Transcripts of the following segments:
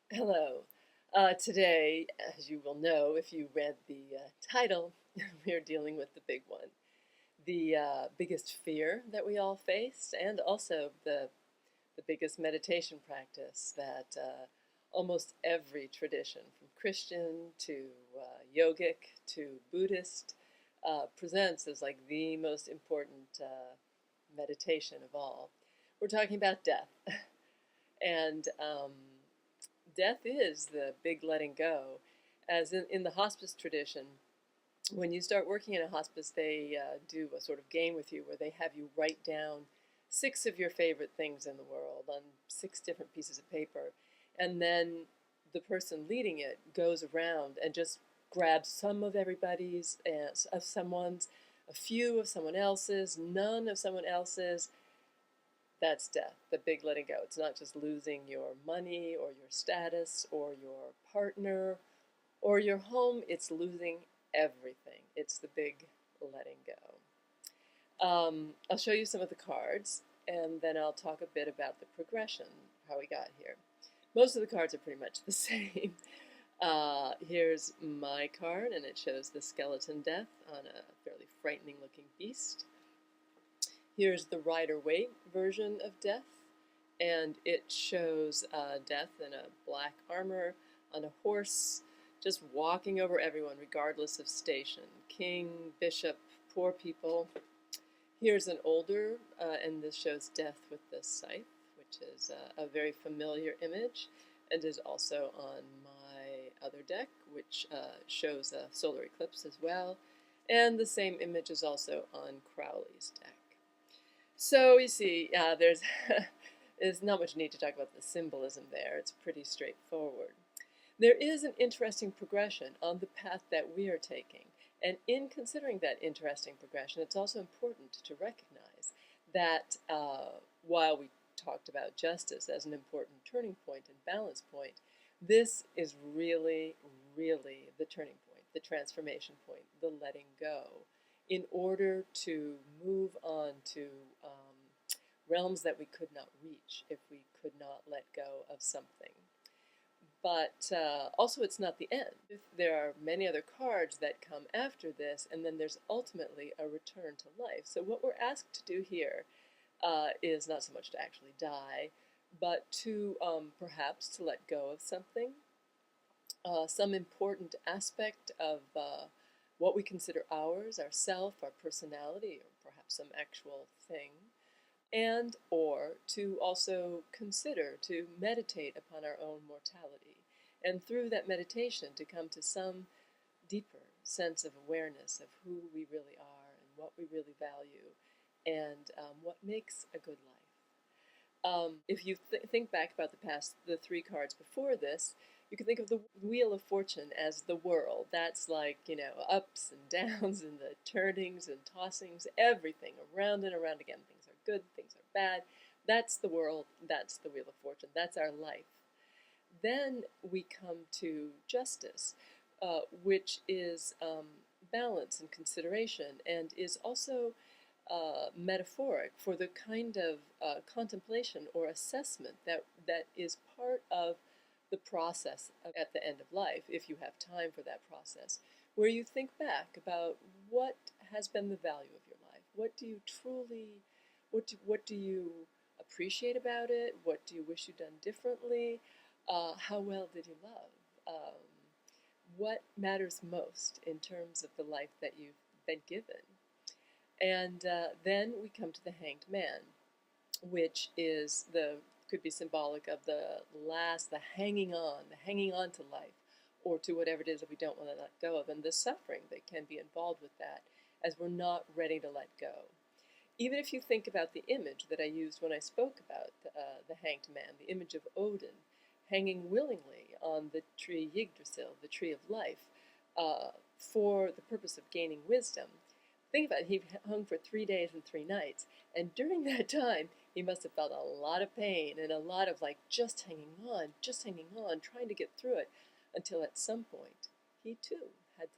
Hello. Today, as you will know if you read the title, we are dealing with the big one. The biggest fear that we all face, and also the biggest meditation practice that almost every tradition, from Christian to Yogic to Buddhist, presents as like the most important meditation of all. We're talking about death. And death is the big letting go. As in the hospice tradition, when you start working in a hospice, they do a sort of game with you where they have you write down six of your favorite things in the world on six different pieces of paper. And then the person leading it goes around and just grabs some of everybody's, of someone's, a few of someone else's, none of someone else's. That's death, the big letting go. It's not just losing your money or your status or your partner or your home, it's losing everything. It's the big letting go. I'll show you some of the cards and then I'll talk a bit about the progression, how we got here. Most of the cards are pretty much the same. Here's my card, and it shows the skeleton death on a fairly frightening looking beast. Here's the Rider-Waite version of death, and it shows death in a black armor on a horse, just walking over everyone regardless of station. King, bishop, poor people. Here's an older, and this shows death with the scythe, which is a very familiar image, and is also on my other deck, which shows a solar eclipse as well. And the same image is also on Crowley's deck. So you see, there's not much need to talk about the symbolism there. It's pretty straightforward. There is an interesting progression on the path that we are taking. And in considering that interesting progression, it's also important to recognize that while we talked about justice as an important turning point and balance point, this is really, really the turning point, the transformation point, the letting go, in order to move on to realms that we could not reach if we could not let go of something. But also, it's not the end. There are many other cards that come after this, and then there's ultimately a return to life. So what we're asked to do here is not so much to actually die, but to perhaps to let go of something, some important aspect of what we consider ours, our self, our personality, or perhaps some actual thing, and or to also consider, to meditate upon our own mortality, and through that meditation to come to some deeper sense of awareness of who we really are and what we really value and what makes a good life. If you think back about the three cards before this, you can think of the Wheel of Fortune as the world. That's like, ups and downs and the turnings and tossings, everything around and around again. Things are good, things are bad. That's the world, that's the Wheel of Fortune, that's our life. Then we come to justice, which is balance and consideration, and is also metaphoric for the kind of contemplation or assessment that is part of the process at the end of life, if you have time for that process, where you think back about what has been the value of your life. What do you truly, what do you appreciate about it? What do you wish you'd done differently? How well did you love? What matters most in terms of the life that you've been given? And then we come to the Hanged Man, which could be symbolic of the hanging on to life, or to whatever it is that we don't want to let go of, and the suffering that can be involved with that, as we're not ready to let go. Even if you think about the image that I used when I spoke about the Hanged Man, the image of Odin hanging willingly on the tree Yggdrasil, the tree of life, for the purpose of gaining wisdom. Think about it, he hung for 3 days and 3 nights, and during that time, he must have felt a lot of pain and a lot of just hanging on, trying to get through it, until at some point, he too had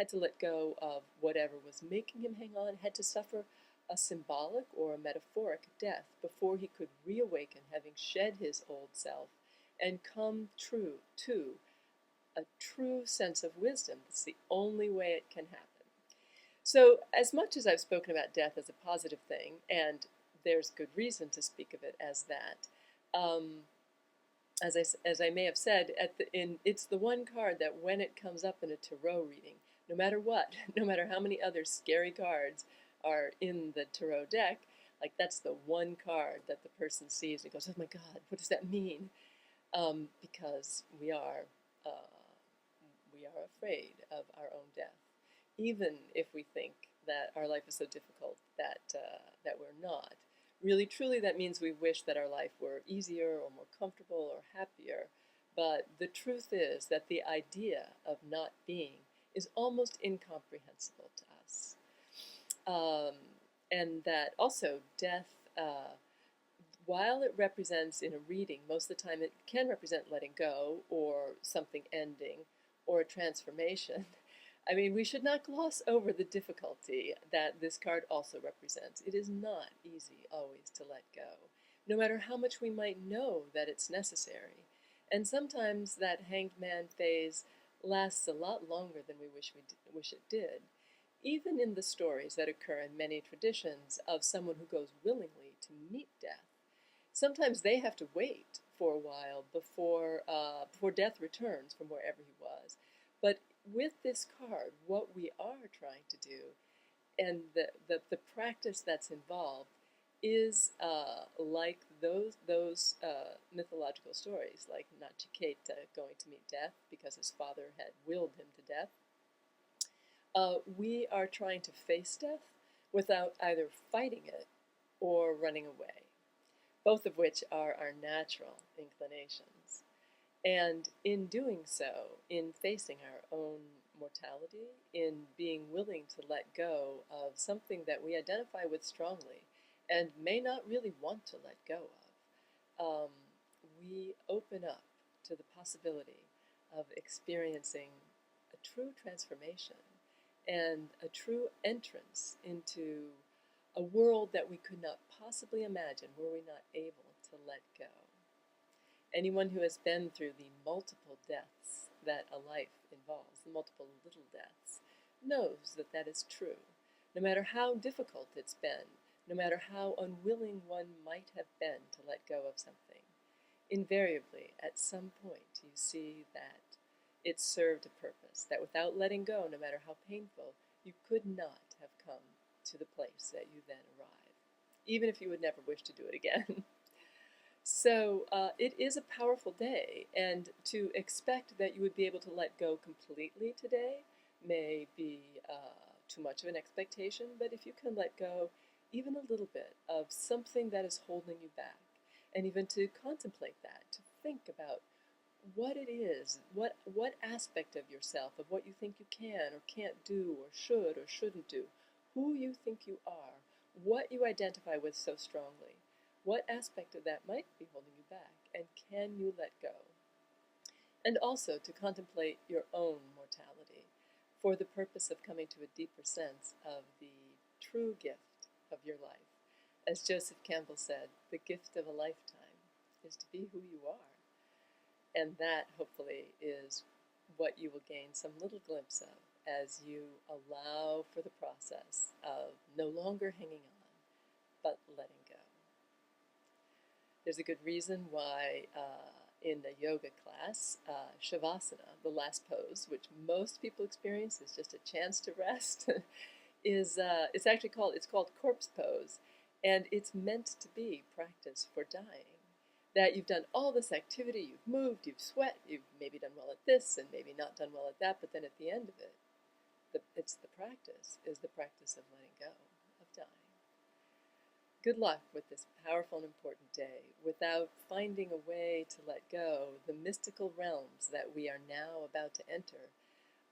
to let go of whatever was making him hang on, had to suffer a symbolic or a metaphoric death before he could reawaken, having shed his old self and come true to a true sense of wisdom. That's the only way it can happen. So, as much as I've spoken about death as a positive thing, and there's good reason to speak of it as that, um, as I may have said, it's the one card that when it comes up in a tarot reading, no matter what, no matter how many other scary cards are in the tarot deck, like that's the one card that the person sees and goes, "Oh my God, what does that mean?" Because we are afraid of our own death, even if we think that our life is so difficult that we're not. Really, truly, that means we wish that our life were easier or more comfortable or happier. But the truth is that the idea of not being is almost incomprehensible to us. Um, and that also death, while it represents in a reading, most of the time it can represent letting go or something ending or a transformation. I mean, we should not gloss over the difficulty that this card also represents. It is not easy always to let go, no matter how much we might know that it's necessary. And sometimes that hanged man phase lasts a lot longer than we wish it did. Even in the stories that occur in many traditions of someone who goes willingly to meet death, sometimes they have to wait for a while before death returns from wherever he was. But with this card, what we are trying to do, and the practice that's involved, is like those mythological stories, like Nachiketa going to meet death because his father had willed him to death. We are trying to face death without either fighting it or running away, both of which are our natural inclinations. And in doing so, in facing our own mortality, in being willing to let go of something that we identify with strongly and may not really want to let go of, we open up to the possibility of experiencing a true transformation and a true entrance into a world that we could not possibly imagine were we not able to let go. Anyone who has been through the multiple deaths that a life involves, the multiple little deaths, knows that that is true. No matter how difficult it's been, no matter how unwilling one might have been to let go of something, invariably, at some point, you see that it served a purpose, that without letting go, no matter how painful, you could not have come to the place that you then arrive, even if you would never wish to do it again. So it is a powerful day, and to expect that you would be able to let go completely today may be too much of an expectation, but if you can let go even a little bit of something that is holding you back, and even to contemplate that, to think about what it is, what aspect of yourself, of what you think you can or can't do or shouldn't do, who you think you are, what you identify with so strongly, what aspect of that might be holding you back, and can you let go? And also to contemplate your own mortality for the purpose of coming to a deeper sense of the true gift of your life. As Joseph Campbell said, the gift of a lifetime is to be who you are. And that, hopefully, is what you will gain some little glimpse of as you allow for the process of no longer hanging on, but letting go. There's a good reason why in the yoga class, Shavasana, the last pose, which most people experience is just a chance to rest, it's called corpse pose, and it's meant to be practice for dying. That you've done all this activity, you've moved, you've sweat, you've maybe done well at this and maybe not done well at that, but then at the end of it, it's the practice of letting go, of dying. Good luck with this powerful and important day. Without finding a way to let go, the mystical realms that we are now about to enter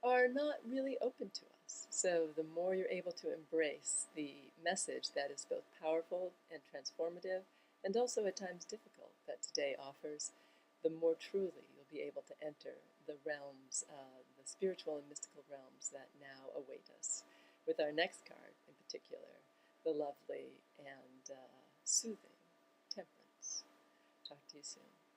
are not really open to us. So the more you're able to embrace the message that is both powerful and transformative, and also at times difficult, that today offers, the more truly you'll be able to enter the realms, the spiritual and mystical realms that now await us, with our next card in particular, the lovely and soothing Temperance. Talk to you soon.